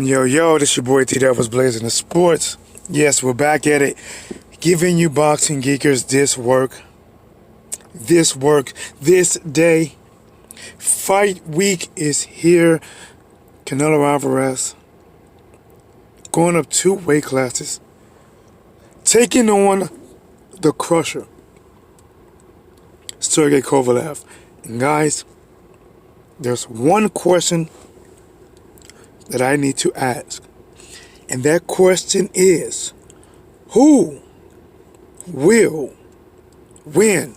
Yo, yo, this your boy T Devils Blazing the Sports. Yes, we're back at it. Giving you boxing geekers this day. Fight week is here. Canelo Alvarez going up 2 weight classes. Taking on the Crusher, Sergey Kovalev. And guys, there's one question that I need to ask. And that question is, who will win?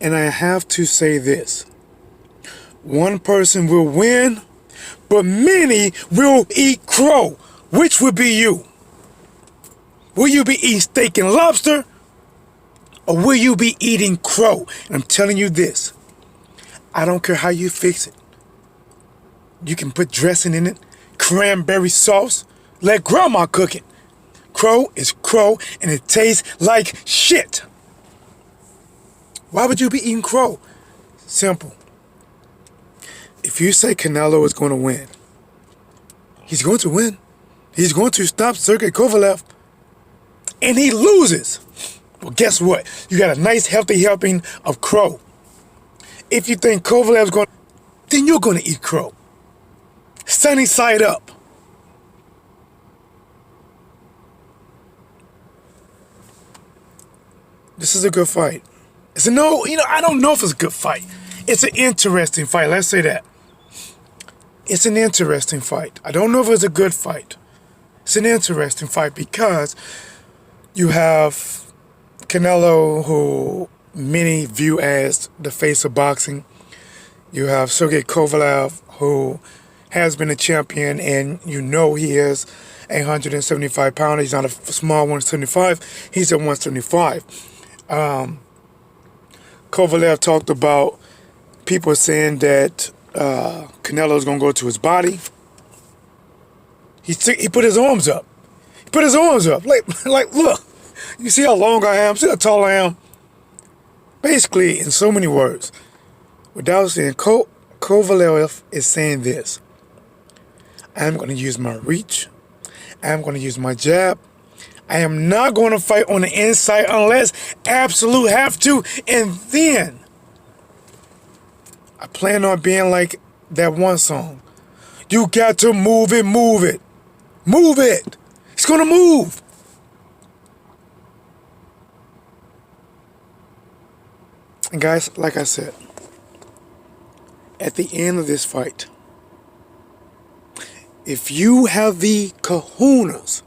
And I have to say this. One person will win, but many will eat crow. Which would be you? Will you be eating steak and lobster? Or will you be eating crow? And I'm telling you this. I don't care how you fix it. You can put dressing in it, cranberry sauce. Let grandma cook it. Crow is crow, and it tastes like shit. Why would you be eating crow? Simple. If you say Canelo is going to win, he's going to win. He's going to stop Sergey Kovalev, and he loses. Well, guess what? You got a nice, healthy helping of crow. If you think Kovalev's going, then you're going to eat crow. Sunny side up. This is a good fight. I don't know if it's a good fight. It's an interesting fight. Let's say that. It's an interesting fight. I don't know if it's a good fight. It's an interesting fight because you have Canelo, who many view as the face of boxing. You have Sergey Kovalev, who has been a champion, and you know he is 175 pounds. He's not a small 175. He's at 175. Kovalev talked about people saying that Canelo's going to go to his body. He put his arms up. He put his arms up. Like, look. You see how long I am? See how tall I am? Basically, in so many words, without saying, Kovalev is saying this. I'm going to use my reach. I'm going to use my jab. I am not going to fight on the inside unless absolute have to. And then I plan on being like that one song. You got to move it, move it. Move it. It's going to move. And guys, like I said, at the end of this fight, if you have the kahunas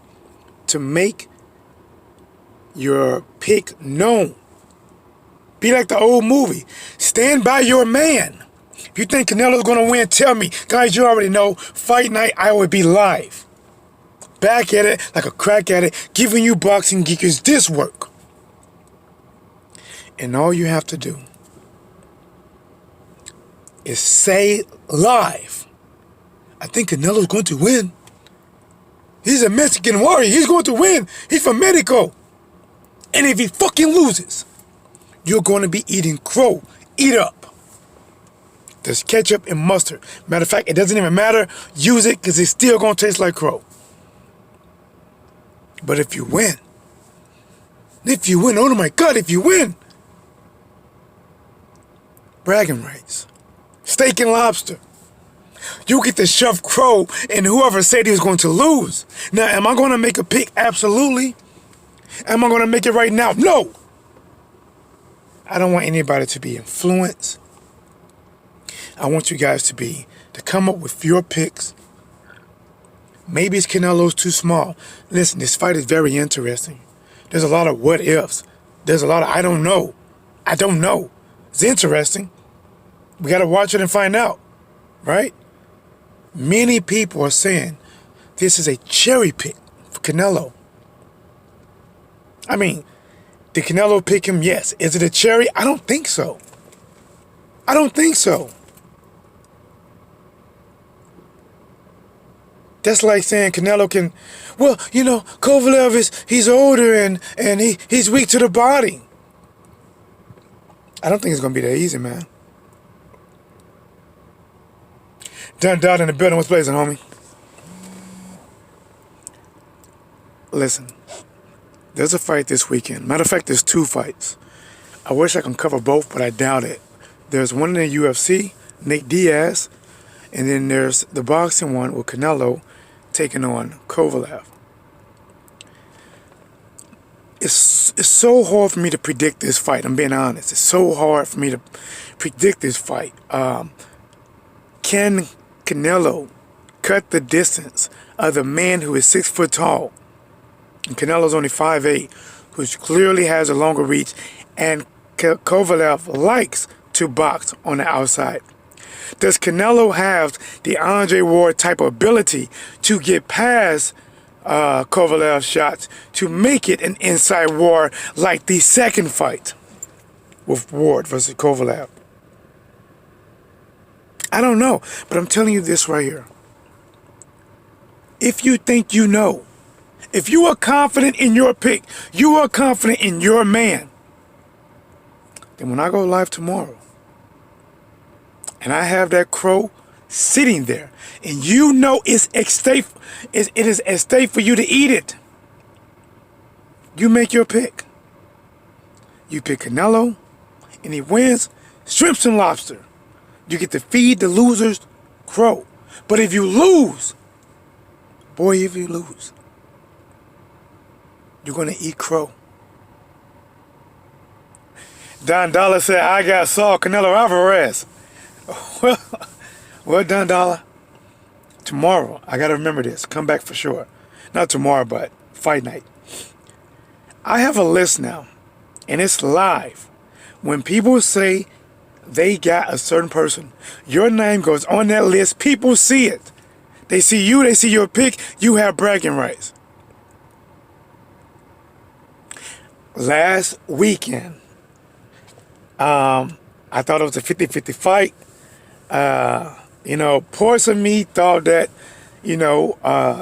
to make your pick known, be like the old movie, stand by your man. If you think Canelo's going to win, tell me. Guys, you already know, fight night, I will be live. Back at it like a crack at it, giving you boxing geekers this work. And all you have to do is say live, I think Canelo's going to win. He's a Mexican warrior. He's going to win. He's from Mexico. And if he fucking loses, you're going to be eating crow. Eat up. There's ketchup and mustard. Matter of fact, it doesn't even matter. Use it because it's still going to taste like crow. But if you win, oh my God, if you win, bragging rights, steak and lobster. You get the shoved crow, and whoever said he was going to lose. Now, am I going to make a pick? Absolutely. Am I going to make it right now? No. I don't want anybody to be influenced. I want you guys to come up with your picks. Maybe it's Canelo's too small. Listen, this fight is very interesting. There's a lot of what ifs. There's a lot of I don't know. I don't know. It's interesting. We got to watch it and find out, right? Many people are saying this is a cherry pick for Canelo. I mean, did Canelo pick him? Yes. Is it a cherry? I don't think so. I don't think so. That's like saying Canelo can, well, you know, Kovalev he's older and he's weak to the body. I don't think it's going to be that easy, man. Done, in the building. What's blazing, homie? Listen, there's a fight this weekend. Matter of fact, there's 2 fights. I wish I could cover both, but I doubt it. There's one in the UFC, Nate Diaz, and then there's the boxing one with Canelo taking on Kovalev. It's so hard for me to predict this fight. I'm being honest. It's so hard for me to predict this fight. Can Canelo cut the distance of the man who is 6 foot tall? And Canelo's only 5'8", which clearly has a longer reach, and Kovalev likes to box on the outside. Does Canelo have the Andre Ward type of ability to get past Kovalev's shots to make it an inside war like the second fight with Ward versus Kovalev? I don't know, but I'm telling you this right here. If you think you know, if you are confident in your pick, you are confident in your man, then when I go live tomorrow and I have that crow sitting there and you know it is at stake for you to eat it, you make your pick. You pick Canelo and he wins, shrimps and lobster. You get to feed the loser's crow. But if you lose, boy, if you lose, you're going to eat crow. Don Dollar said, I got Saul Canelo Alvarez. Well done, Dollar. Tomorrow, I got to remember this. Come back for sure. Not tomorrow, but fight night. I have a list now, and it's live. When people say they got a certain person, your name goes on that list. People see it. They see you. They see your pick. You have bragging rights. Last weekend, I thought it was a 50-50 fight. Parts of me thought that,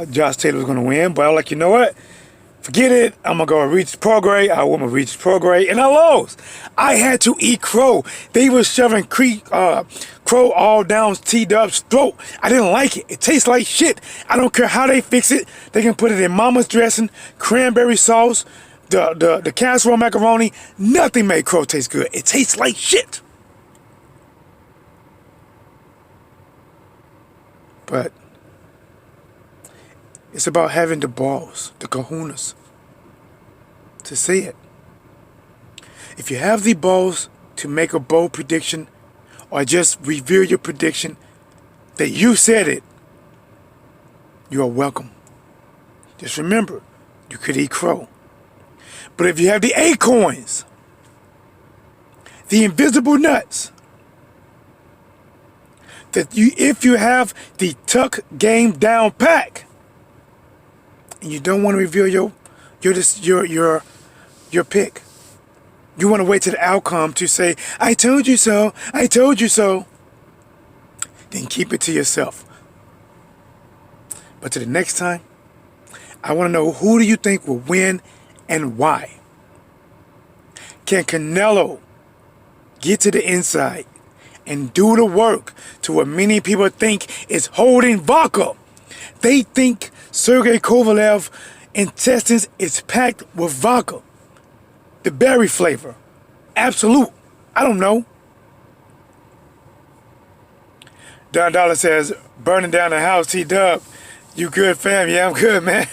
Josh Taylor was going to win. But I was like, you know what? Forget it. I'm going to go reach Prograis. I went to reach Prograis, and I lost. I had to eat crow. They were shoving crow all down T-Dub's throat. I didn't like it. It tastes like shit. I don't care how they fix it. They can put it in mama's dressing, cranberry sauce, the casserole macaroni. Nothing made crow taste good. It tastes like shit. But it's about having the balls, the kahunas, to say it. If you have the balls to make a bold prediction or just reveal your prediction that you said it, you are welcome. Just remember, you could eat crow. But if you have the acorns, the invisible nuts, if you have the tuck game down pack, and you don't want to reveal your pick, you want to wait to the outcome to say, I told you so, I told you so, then keep it to yourself. But to the next time, I want to know, who do you think will win and why? Can Canelo get to the inside and do the work to what many people think is holding vodka? They think Sergey Kovalev intestines is packed with vodka. The berry flavor. Absolute. I don't know. Don Dollar says, burning down the house, T-Dub. You good, fam? Yeah, I'm good, man.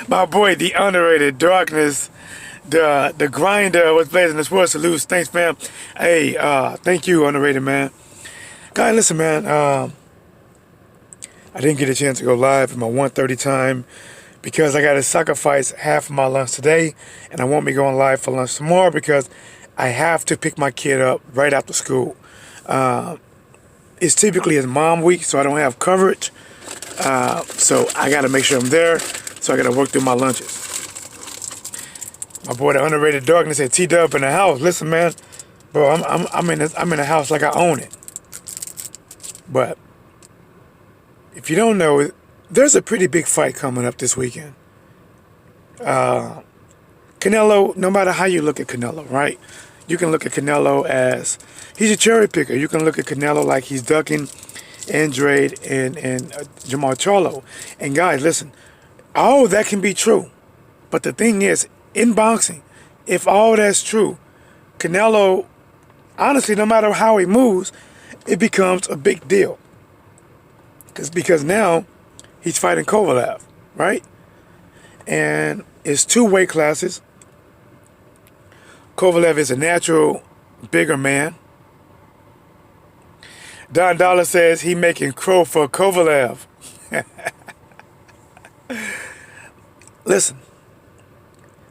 My boy, the underrated Darkness, the grinder was blazing the sports salutes. Thanks, fam. Hey, thank you, underrated, man. Guys, listen, man. I didn't get a chance to go live at my 1:30 time because I got to sacrifice half of my lunch today, and I won't be going live for lunch tomorrow because I have to pick my kid up right after school. It's typically his mom week, so I don't have coverage. So I got to make sure I'm there. So I got to work through my lunches. My boy, the underrated Darkness, said T-Dub in the house. Listen, man, bro, I'm in the house like I own it. But if you don't know, there's a pretty big fight coming up this weekend. Canelo, no matter how you look at Canelo, right? You can look at Canelo as he's a cherry picker. You can look at Canelo like he's ducking Andrade and Jamal Charlo. And guys, listen, All that can be true. But the thing is, in boxing, if all that's true, Canelo, honestly, no matter how he moves, it becomes a big deal. Because now he's fighting Kovalev, right? And it's two weight classes. Kovalev is a natural bigger man. Don Dollar says he making crow for Kovalev. Listen,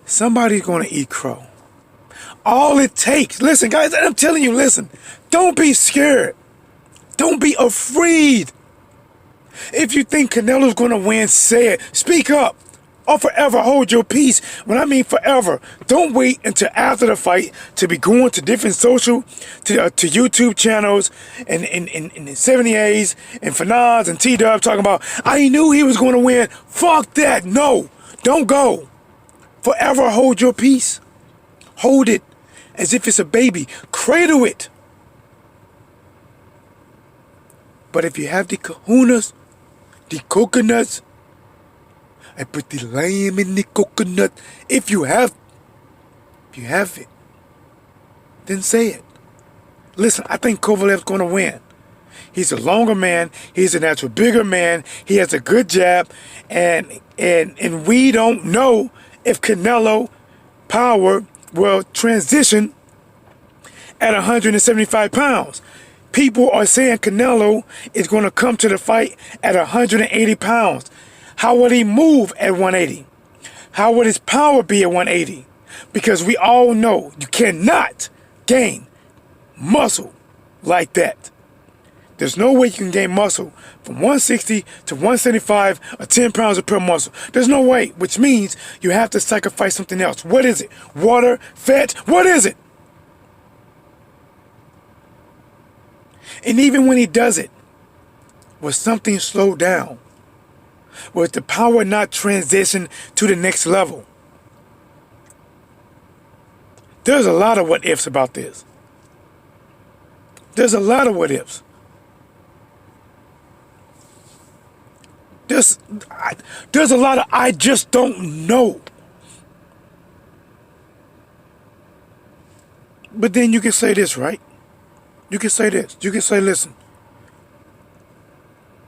somebody's going to eat crow. All it takes, listen guys, I'm telling you, listen, don't be scared. Don't be afraid. If you think Canelo's going to win, say it. Speak up. Or forever hold your peace. When I mean forever, don't wait until after the fight to be going to different social, to YouTube channels and 78s and Fanaz and T-Dub talking about, I knew he was going to win. Fuck that. No, don't go. Forever hold your peace. Hold it as if it's a baby. Cradle it. But if you have the kahunas, the coconuts, I put the lime in the coconut. If you have it, then say it. Listen, I think Kovalev's going to win. He's a longer man. He's a natural bigger man. He has a good jab. And we don't know if Canelo power will transition at 175 pounds. People are saying Canelo is going to come to the fight at 180 pounds. How would he move at 180? How would his power be at 180? Because we all know you cannot gain muscle like that. There's no way you can gain muscle from 160 to 175 or 10 pounds of pure muscle. There's no way, which means you have to sacrifice something else. What is it? Water, fat, what is it? And even when he does it, will something slow down? Will the power not transition to the next level? There's a lot of what ifs about this. There's a lot of what ifs. There's a lot of I just don't know. But then you can say this, right? You can say this. You can say, listen,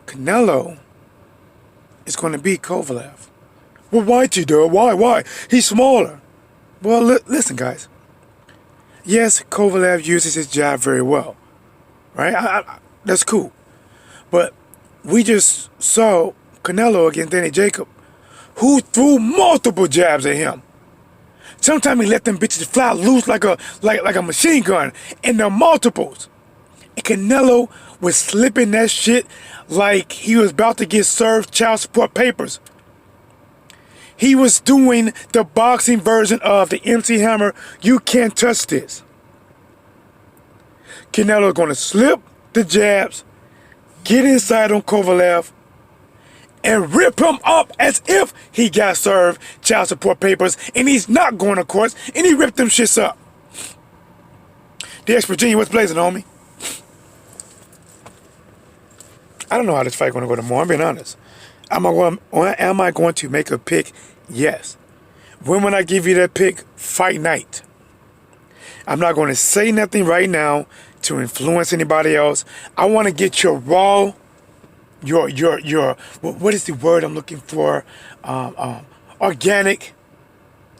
Canelo is going to beat Kovalev. Well, why, T-Dub? Why? He's smaller. Well, listen, guys. Yes, Kovalev uses his jab very well, right? That's cool. But we just saw Canelo against Danny Jacob, who threw multiple jabs at him. Sometimes he let them bitches fly loose like a machine gun, and they're multiples. And Canelo was slipping that shit like he was about to get served child support papers. He was doing the boxing version of the MC Hammer, you can't touch this. Canelo going to slip the jabs, get inside on Kovalev, and rip him up as if he got served child support papers, and he's not going to court, and he ripped them shits up. The ex-Virginia, what's blazing, homie? I don't know how this fight going to go tomorrow, I'm being honest. Am I going to make a pick? Yes. When will I give you that pick? Fight night. I'm not going to say nothing right now to influence anybody else. I want to get your raw, your what is the word I'm looking for? Organic.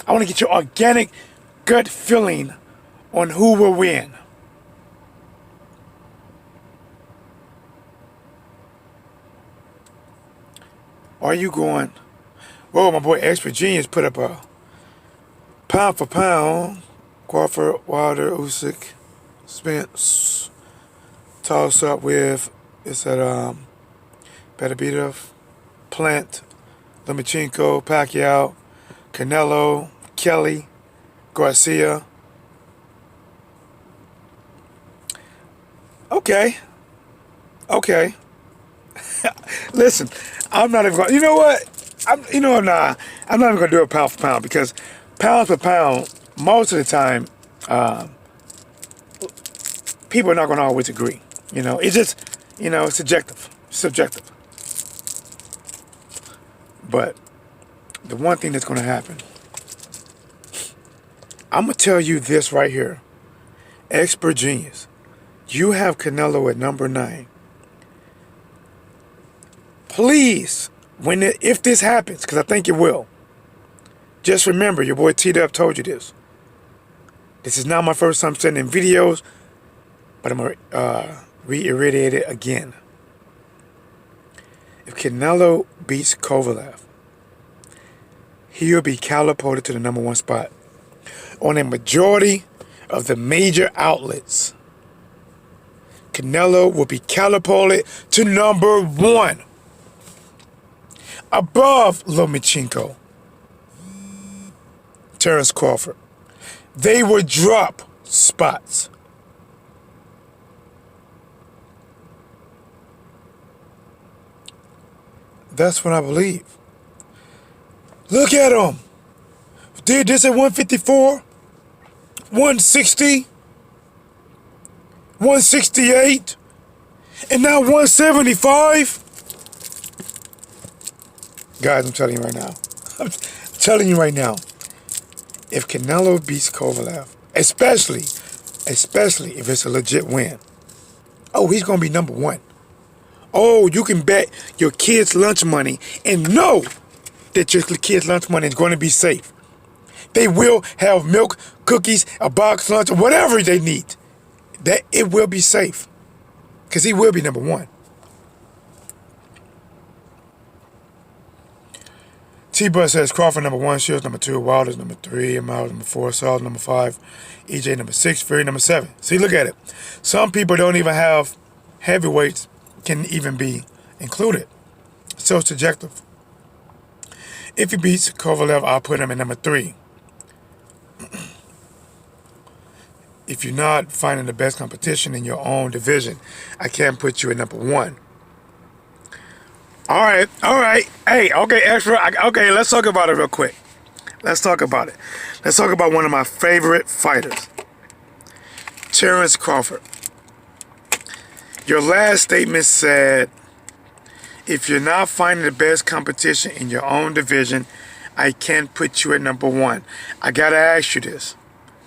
I want to get your organic gut feeling on who will win. Are you going? Whoa, my boy ex-Virginia's put up a pound for pound. Crawford, Wilder, Usyk, Spence. Toss up with, it's at Beterbiev, Plant, Lomachenko, Pacquiao, Canelo, Kelly, Garcia. Okay. Listen, I'm not even going. You know what? I'm not even going to do a pound for pound, because pound for pound, most of the time, people are not going to always agree. It's just, subjective. But the one thing that's going to happen. I'm going to tell you this right here. Expert genius. You have Canelo at number 9. Please, if this happens, because I think it will, just remember, your boy T-Dub told you this. This is not my first time sending videos, but I'm going to reiterate it again. If Canelo beats Kovalev, he will be catapulted to the number 1 spot on a majority of the major outlets. Canelo will be catapulted to number 1 above Lomachenko, Terence Crawford. They will drop spots. That's what I believe. Look at him. Did this at 154, 160, 168, and now 175. Guys, I'm telling you right now. I'm telling you right now. If Canelo beats Kovalev, especially if it's a legit win, oh, he's going to be number 1. Oh, you can bet your kids' lunch money and know that your kids' lunch money is going to be safe. They will have milk, cookies, a box lunch, or whatever they need. That it will be safe. Because he will be number 1. T-Bus says Crawford number 1, Shields number 2, Wilder's number 3, Miles number 4, Saul number 5, EJ number 6, Fury number 7. See, look at it. Some people don't even have heavyweights can even be included. So it's subjective. If he beats Kovalev, I'll put him at number 3. If you're not finding the best competition in your own division, I can't put you at number 1. All right. Hey, okay, extra. Okay, let's talk about it real quick. Let's talk about it. Let's talk about one of my favorite fighters, Terence Crawford. Your last statement said, if you're not finding the best competition in your own division, I can't put you at number 1. I gotta ask you this.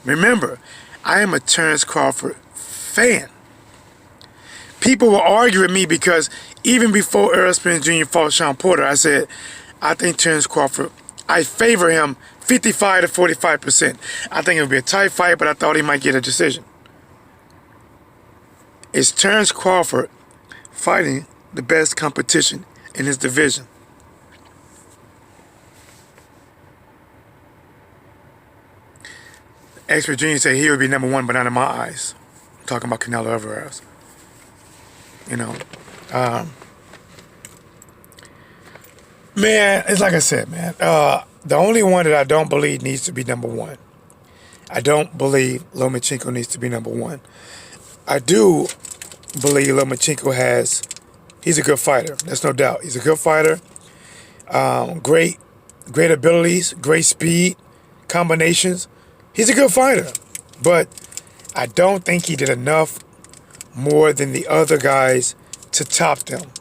Remember, I am a Terence Crawford fan. People will argue with me because even before Errol Spence Jr. fought Sean Porter, I said, I think Terence Crawford, I favor him 55 to 45%. I think it would be a tight fight, but I thought he might get a decision. Is Terence Crawford fighting the best competition in his division? Expert Genius said he would be number 1, but not in my eyes. I'm talking about Canelo Alvarez. You know, man, it's like I said, man. The only one that I don't believe needs to be number 1. I don't believe Lomachenko needs to be number 1. I do believe Lomachenko he's a good fighter. There's no doubt. He's a good fighter. Great abilities, great speed, combinations. He's a good fighter. But I don't think he did enough more than the other guys to top them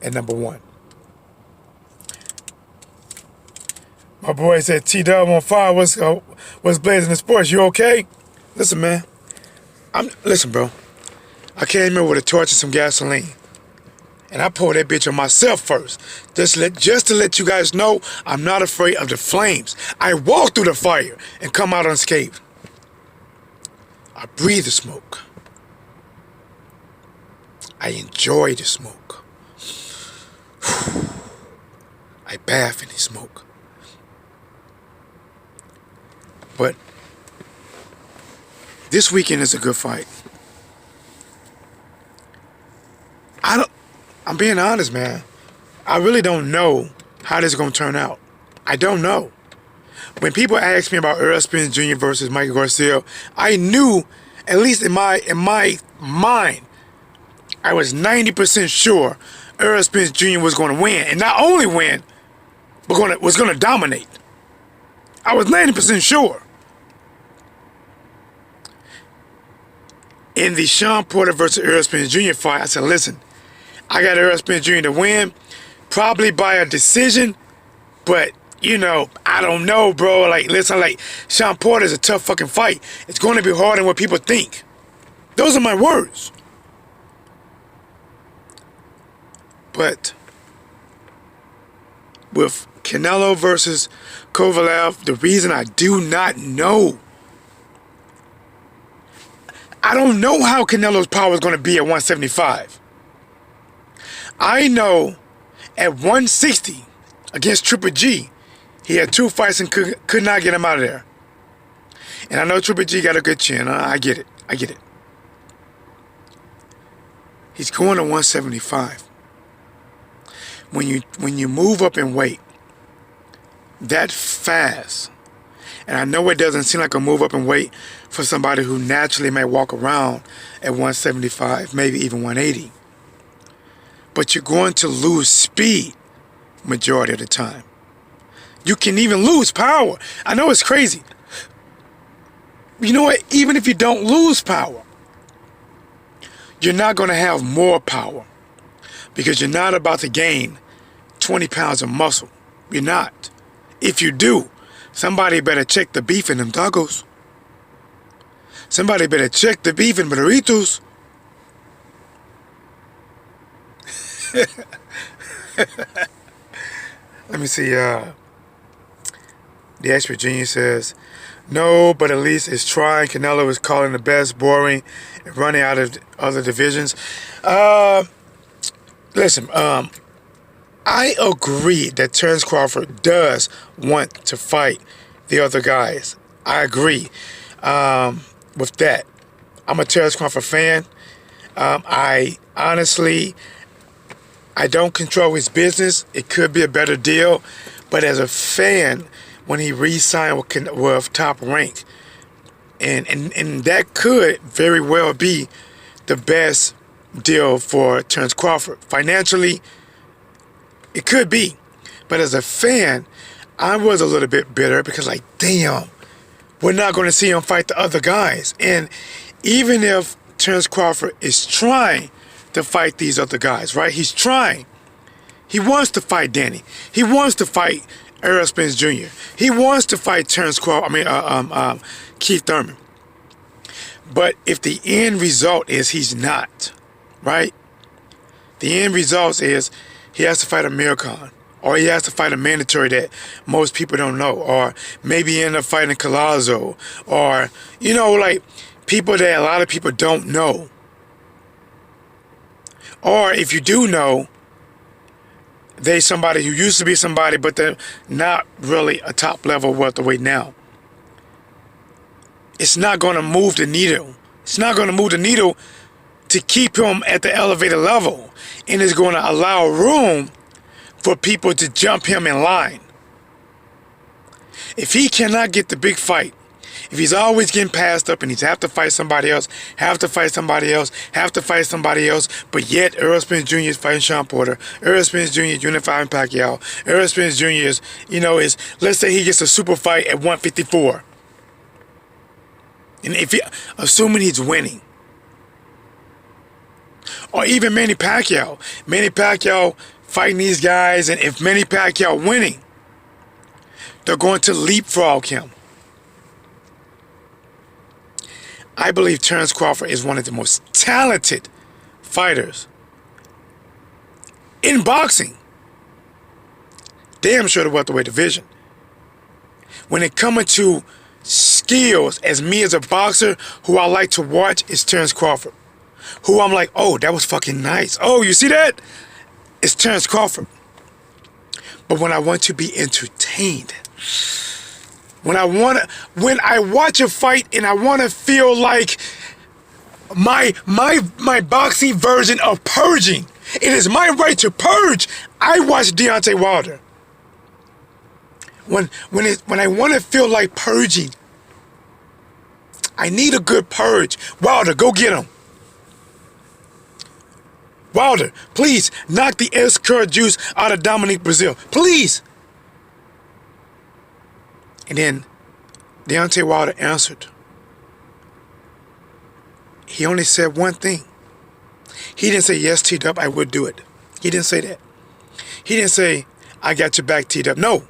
at number 1. My boy said, T-Dub on fire. What's blazing the sports? You okay? Listen, man. Listen, bro. I came here with a torch and some gasoline. And I poured that bitch on myself first. Just to let you guys know, I'm not afraid of the flames. I walk through the fire and come out unscathed. I breathe the smoke. I enjoy the smoke. I bath in the smoke. But this weekend is a good fight. I'm being honest, man. I really don't know how this is going to turn out. I don't know. When people ask me about Errol Spence Jr. versus Michael Garcia, I knew, at least in my mind, I was 90% sure Errol Spence Jr. was going to win. And not only win, but was going to dominate. I was 90% sure. In the Sean Porter versus Errol Spence Jr. fight, I said, listen, I got Errol Spence Jr. to win, probably by a decision, but I don't know, bro. Like, listen, like, Sean Porter's a tough fucking fight. It's going to be harder than what people think. Those are my words. But with Canelo versus Kovalev, the reason I do not know, I don't know how Canelo's power is going to be at 175. I know at 160 against Triple G, he had 2 fights and could not get him out of there. And I know Triple G got a good chin. I get it. I get it. He's going to 175. When you move up in weight that fast, and I know it doesn't seem like a move up in weight for somebody who naturally may walk around at 175, maybe even 180. But you're going to lose speed majority of the time. You can even lose power. I know it's crazy. You know what? Even if you don't lose power, you're not going to have more power because you're not about to gain 20 pounds of muscle. You're not. If you do, somebody better check the beef in them tacos. Somebody better check the beef in burritos. Let me see. The expert genius says, no, but at least it's trying. Canelo is calling the best boring and running out of other divisions. Listen, I agree that Terence Crawford does want to fight the other guys. I agree with that. I'm a Terence Crawford fan. I honestly, I don't control his business. It could be a better deal. But as a fan, when he re-signed with Top Rank, and that could very well be the best deal for Terence Crawford. Financially, it could be. But as a fan, I was a little bit bitter because, like, damn, we're not going to see him fight the other guys. And even if Terence Crawford is trying to fight these other guys, right? He's trying. He wants to fight Danny. He wants to fight Errol Spence Jr. He wants to fight Terence Crawford. Keith Thurman. But if the end result is he's not, right? The end result is he has to fight a Mircon, or he has to fight a mandatory that most people don't know, or maybe end up fighting Collazo, or, like people that a lot of people don't know. Or if you do know, they somebody who used to be somebody, but they're not really a top level welterweight now. It's not going to move the needle. It's not going to move the needle to keep him at the elevated level. And it's going to allow room for people to jump him in line. If he cannot get the big fight, if he's always getting passed up and he's have to fight somebody else, but yet Errol Spence Jr. is fighting Sean Porter, Errol Spence Jr. is unifying Pacquiao, Errol Spence Jr. is, let's say he gets a super fight at 154. And assuming he's winning. Or even Manny Pacquiao fighting these guys, and if Manny Pacquiao winning, they're going to leapfrog him. I believe Terence Crawford is one of the most talented fighters in boxing. Damn sure the welterweight division. When it comes to skills, as me as a boxer, who I like to watch is Terence Crawford. Who I'm like, oh, that was fucking nice. Oh, you see that? It's Terence Crawford. But when I want to be entertained, when I watch a fight and I want to feel like my boxing version of purging, it is my right to purge. I watch Deontay Wilder. When I want to feel like purging, I need a good purge. Wilder, go get him. Wilder, please knock the S-curd juice out of Dominique Brazil. Please. And then Deontay Wilder answered. He only said one thing. He didn't say, yes, T-Dub, I would do it. He didn't say that. He didn't say, I got your back, T-Dub. No.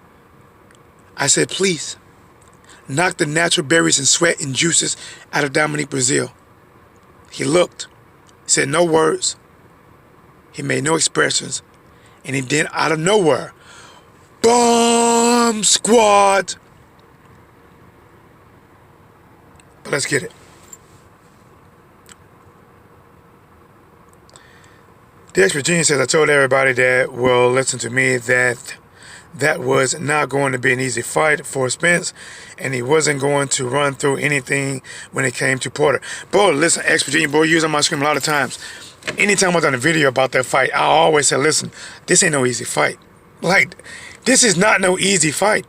I said, please, knock the natural berries and sweat and juices out of Dominique Brazil. He looked, said no words, he made no expressions, and he then out of nowhere, bomb squad. But let's get it. The ex-Virginia says, I told everybody that will listen to me that that was not going to be an easy fight for Spence, and he wasn't going to run through anything when it came to Porter. Bro, listen, ex-Virginia, bro, you use on my screen a lot of times. Anytime I've done a video about that fight, I always say, listen, this ain't no easy fight. Like, this is not no easy fight.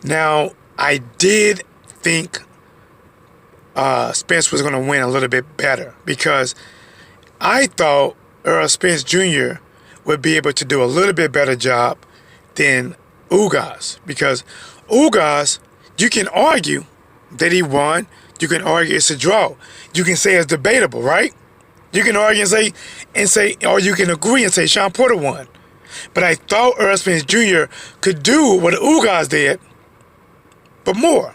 Now, I did think Spence was going to win a little bit better because I thought Earl Spence Jr. would be able to do a little bit better job than Ugas, because Ugas, you can argue that he won, you can argue it's a draw, you can say it's debatable, right? You can argue and say, or you can agree and say Sean Porter won. But I thought Earl Spence Jr. could do what Ugas did, but more.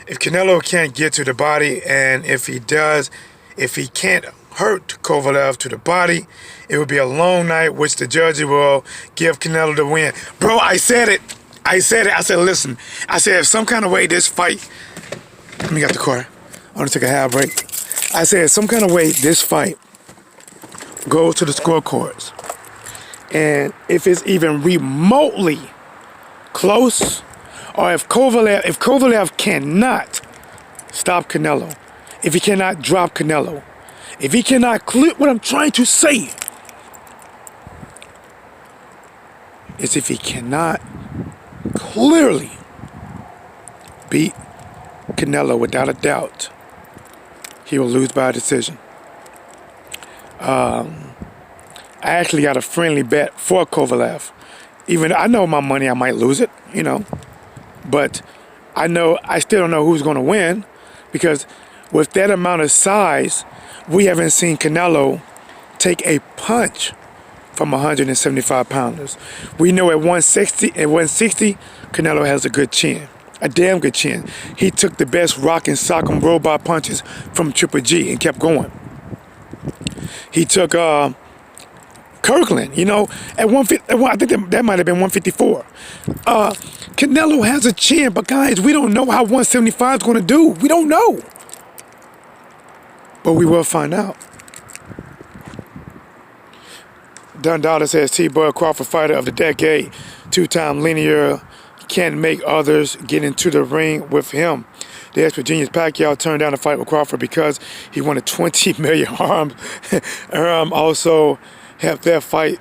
If Canelo can't get to the body, and if he does, if he can't hurt Kovalev to the body, it will be a long night, which the judge will give Canelo the win. Bro, I said it. I said, listen. I said, if some kind of way this fight... Let me get the car. I want to take a half break. I said, some kind of way this fight goes to the scorecards. And if it's even remotely close, or if Kovalev cannot stop Canelo, if he cannot drop Canelo, if he cannot clear, what I'm trying to say is if he cannot clearly beat Canelo without a doubt, he will lose by a decision. I actually got a friendly bet for Kovalev. Even I know my money, I might lose it, you know. But I still don't know who's going to win, because with that amount of size, we haven't seen Canelo take a punch from 175 pounders. We know at 160, Canelo has a good chin, a damn good chin. He took the best rock and sock and robot punches from Triple G and kept going. He took Kirkland, you know, at 150, I think that might have been 154. Canelo has a chin, but guys, we don't know how 175 is going to do. We don't know. But we will find out. Don Dollar says, T-Bud Crawford fighter of the decade, two-time linear, can't make others get into the ring with him. The ex-Virginia's Pacquiao turned down a fight with Crawford because he wanted 20 million arms. Also held that fight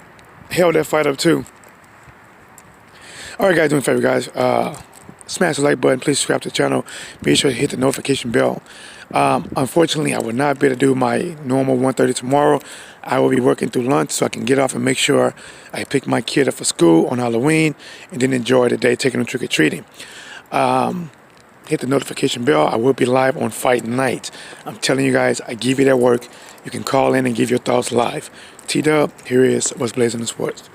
up too. Alright guys, do me a favor guys, smash the like button, please subscribe to the channel, be sure to hit the notification bell. Unfortunately, I will not be able to do my normal 1:30 tomorrow. I will be working through lunch so I can get off and make sure I pick my kid up for school on Halloween and then enjoy the day taking them trick-or-treating. Hit the notification bell. I will be live on fight night. I'm telling you guys, I give you that work. You can call in and give your thoughts live. T-Dub, here is What's Blazing in Sports.